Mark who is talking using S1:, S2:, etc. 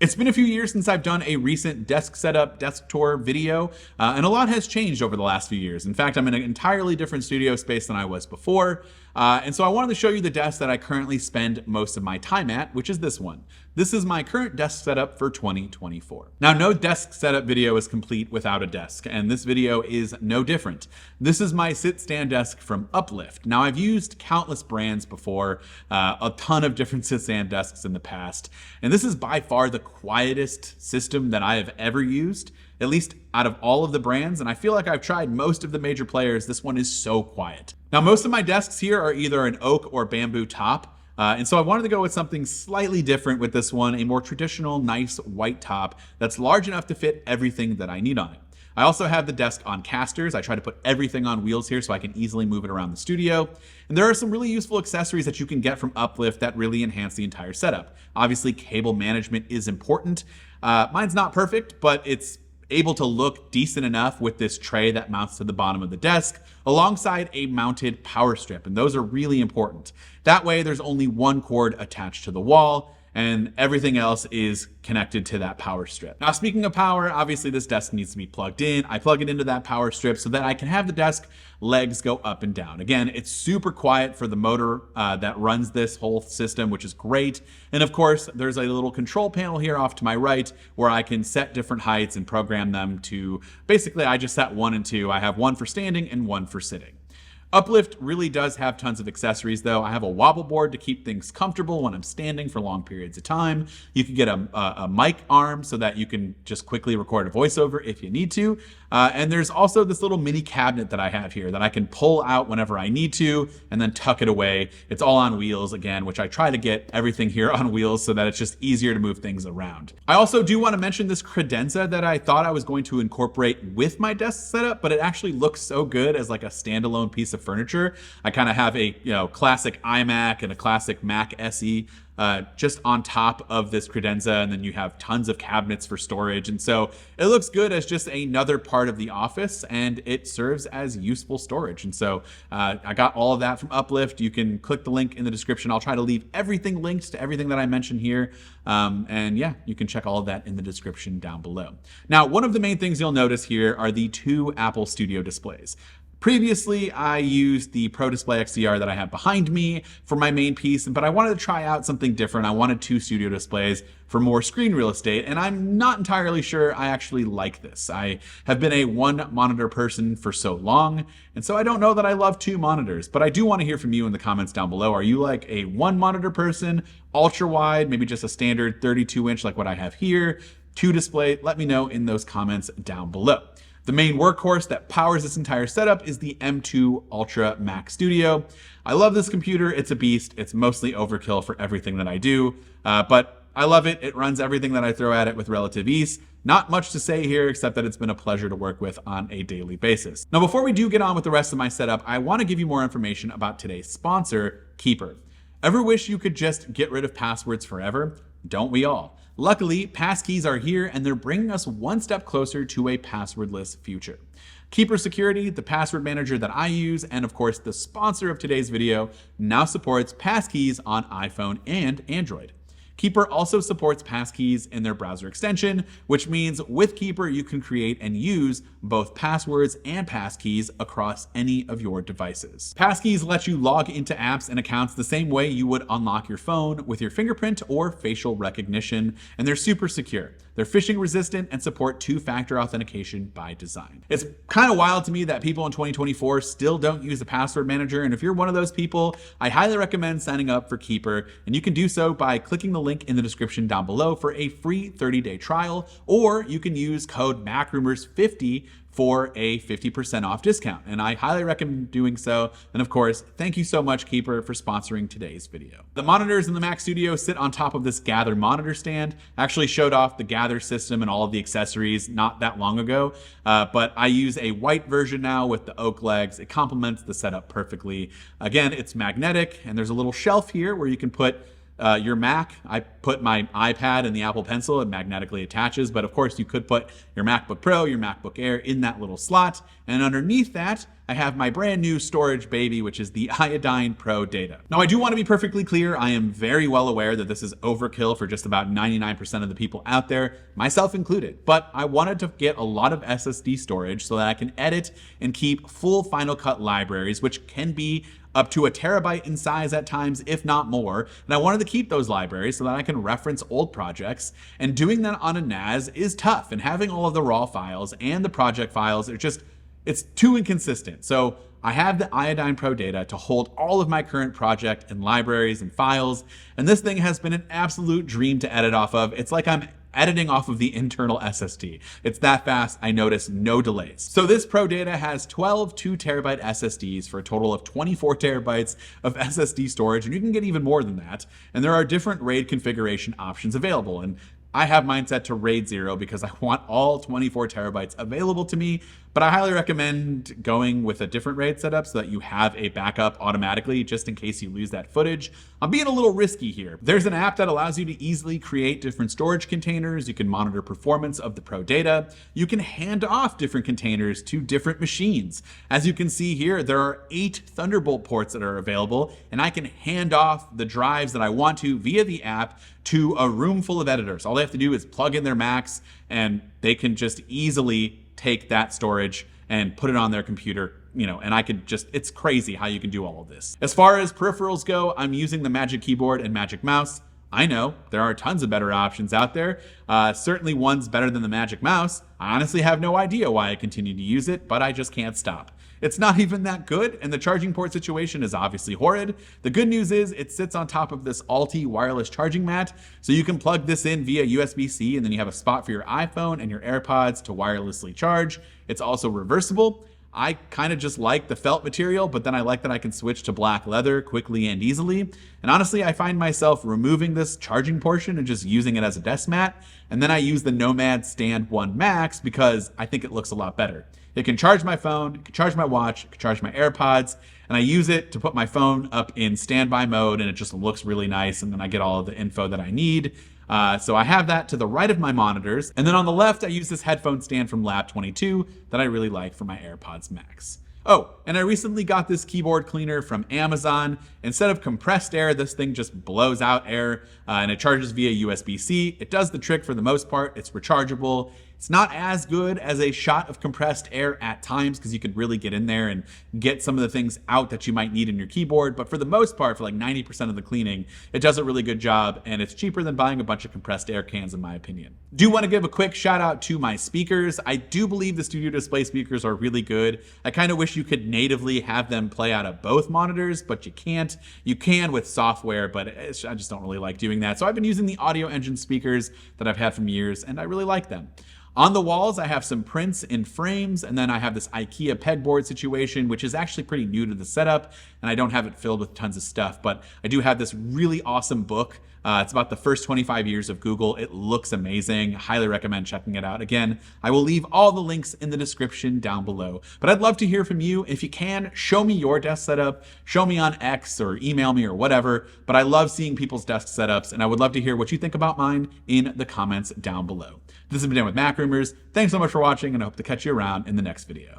S1: It's been a few years since I've done a recent desk setup, desk tour video, and a lot has changed over the last few years. In fact, I'm in an entirely different studio space than I was before. And so I wanted to show you the desk that I currently spend most of my time at, which is this one. This is my current desk setup for 2024. Now, no desk setup video is complete without a desk, and this video is no different. This is my sit-stand desk from UpLift. Now, I've used countless brands before, a ton of different sit-stand desks in the past, and this is by far the quietest system that I have ever used, at least out of all of the brands, and I feel like I've tried most of the major players. This one is so quiet. Now, most of my desks here are either an oak or bamboo top, and so I wanted to go with something slightly different with this one, a more traditional, nice white top that's large enough to fit everything that I need on it. I also have the desk on casters. I try to put everything on wheels here so I can easily move it around the studio. And there are some really useful accessories that you can get from UpLift that really enhance the entire setup. Obviously, cable management is important. Mine's not perfect, but it's able to look decent enough with this tray that mounts to the bottom of the desk alongside a mounted power strip, and those are really important. That way there's only one cord attached to the wall and everything else is connected to that power strip. Now, speaking of power, obviously this desk needs to be plugged in. I plug it into that power strip so that I can have the desk legs go up and down. Again, it's super quiet for the motor that runs this whole system, which is great. And of course, there's a little control panel here off to my right where I can set different heights and program them to, basically I just set 1 and 2. I have one for standing and one for sitting. UpLift really does have tons of accessories though. I have a wobble board to keep things comfortable when I'm standing for long periods of time. You can get a mic arm so that you can just quickly record a voiceover if you need to. And there's also this little mini cabinet that I have here that I can pull out whenever I need to and then tuck it away. It's all on wheels again, which I try to get everything here on wheels so that it's just easier to move things around. I also do want to mention this credenza that I thought I was going to incorporate with my desk setup, but it actually looks so good as like a standalone piece of furniture. I kind of have a classic iMac and a classic Mac SE just on top of this credenza, and then you have tons of cabinets for storage, and so it looks good as just another part of the office, and it serves as useful storage. And so I got all of that from UpLift. You can click the link in the description. I'll try to leave everything linked to everything that I mentioned here, and yeah, you can check all of that in the description down below. Now, one of the main things you'll notice here are the 2 Apple Studio displays. Previously, I used the Pro Display XDR that I have behind me for my main piece, but I wanted to try out something different. I wanted 2 studio displays for more screen real estate, and I'm not entirely sure I actually like this. I have been a 1 monitor person for so long, and so I don't know that I love 2 monitors, but I do want to hear from you in the comments down below. Are you like a 1 monitor person, ultra wide, maybe just a standard 32-inch like what I have here, 2 display? Let me know in those comments down below. The main workhorse that powers this entire setup is the M2 Ultra Mac Studio. I love this computer. It's a beast. It's mostly overkill for everything that I do, but I love it. It runs everything that I throw at it with relative ease. Not much to say here except that it's been a pleasure to work with on a daily basis. Now, before we do get on with the rest of my setup, I want to give you more information about today's sponsor, Keeper. Ever wish you could just get rid of passwords forever? Don't we all? Luckily, passkeys are here and they're bringing us one step closer to a passwordless future. Keeper Security, the password manager that I use, and of course the sponsor of today's video, now supports passkeys on iPhone and Android. Keeper also supports passkeys in their browser extension, which means with Keeper you can create and use both passwords and passkeys across any of your devices. Passkeys let you log into apps and accounts the same way you would unlock your phone with your fingerprint or facial recognition, and they're super secure. They're phishing resistant and support 2-factor authentication by design. It's kind of wild to me that people in 2024 still don't use a password manager, and if you're one of those people, I highly recommend signing up for Keeper, and you can do so by clicking the link in the description down below for a free 30-day trial, or you can use code MacRumors50 for a 50% off discount, and I highly recommend doing so. And of course, thank you so much, Keeper, for sponsoring today's video. The monitors in the Mac Studio sit on top of this Gather monitor stand. I actually showed off the Gather system and all of the accessories not that long ago, but I use a white version now with the oak legs. It complements the setup perfectly. Again, it's magnetic, and there's a little shelf here where you can put your Mac. I put my iPad and the Apple Pencil. It magnetically attaches, but of course you could put your MacBook Pro, your MacBook Air in that little slot. And underneath that, I have my brand new storage baby, which is the Iodyne Pro Data. Now, I do want to be perfectly clear. I am very well aware that this is overkill for just about 99% of the people out there, myself included, but I wanted to get a lot of SSD storage so that I can edit and keep full Final Cut libraries, which can be up to a terabyte in size at times, if not more. And I wanted to keep those libraries so that I can reference old projects. And doing that on a NAS is tough. And having all of the raw files and the project files are just, it's too inconsistent. So I have the Iodyne Pro Data to hold all of my current project and libraries and files. And this thing has been an absolute dream to edit off of. It's like I'm editing off of the internal SSD. It's that fast, I notice no delays. So this Pro Data has 12 2TB SSDs for a total of 24 terabytes of SSD storage, and you can get even more than that. And there are different RAID configuration options available. And I have mine set to RAID 0 because I want all 24 terabytes available to me, but I highly recommend going with a different RAID setup so that you have a backup automatically just in case you lose that footage. I'm being a little risky here. There's an app that allows you to easily create different storage containers. You can monitor performance of the Pro Data. You can hand off different containers to different machines. As you can see here, there are 8 Thunderbolt ports that are available, and I can hand off the drives that I want to via the app to a room full of editors. All they have to do is plug in their Macs and they can just easily take that storage and put it on their computer, and I could just, it's crazy how you can do all of this. As far as peripherals go, I'm using the Magic Keyboard and Magic Mouse. I know there are tons of better options out there. Certainly one's better than the Magic Mouse. I honestly have no idea why I continue to use it, but I just can't stop. It's not even that good, and the charging port situation is obviously horrid. The good news is it sits on top of this Alti wireless charging mat, so you can plug this in via USB-C, and then you have a spot for your iPhone and your AirPods to wirelessly charge. It's also reversible. I kind of just like the felt material, but then I like that I can switch to black leather quickly and easily. And honestly, I find myself removing this charging portion and just using it as a desk mat. And then I use the Nomad Stand 1 Max because I think it looks a lot better. It can charge my phone, it can charge my watch, it can charge my AirPods, and I use it to put my phone up in standby mode, and it just looks really nice, and then I get all of the info that I need. So I have that to the right of my monitors, and then on the left I use this headphone stand from Lab22 that I really like for my AirPods Max. Oh, and I recently got this keyboard cleaner from Amazon. Instead of compressed air, this thing just blows out air and it charges via USB-C. It does the trick for the most part. It's rechargeable. It's not as good as a shot of compressed air at times because you could really get in there and get some of the things out that you might need in your keyboard. But for the most part, for like 90% of the cleaning, it does a really good job, and it's cheaper than buying a bunch of compressed air cans in my opinion. Do want to give a quick shout out to my speakers. I do believe the Studio Display speakers are really good. I kind of wish you could natively have them play out of both monitors, but you can't. You can with software, but I just don't really like doing that. So I've been using the Audio Engine speakers that I've had from years, and I really like them. On the walls, I have some prints in frames, and then I have this Ikea Peg Board situation, which is actually pretty new to the setup, and I don't have it filled with tons of stuff, but I do have this really awesome book. It's about the first 25 years of Google. It looks amazing. Highly recommend checking it out. Again, I will leave all the links in the description down below. But I'd love to hear from you. If you can, show me your desk setup. Show me on X or email me or whatever. But I love seeing people's desk setups, and I would love to hear what you think about mine in the comments down below. This has been Dan with MacRumors. Thanks so much for watching, and I hope to catch you around in the next video.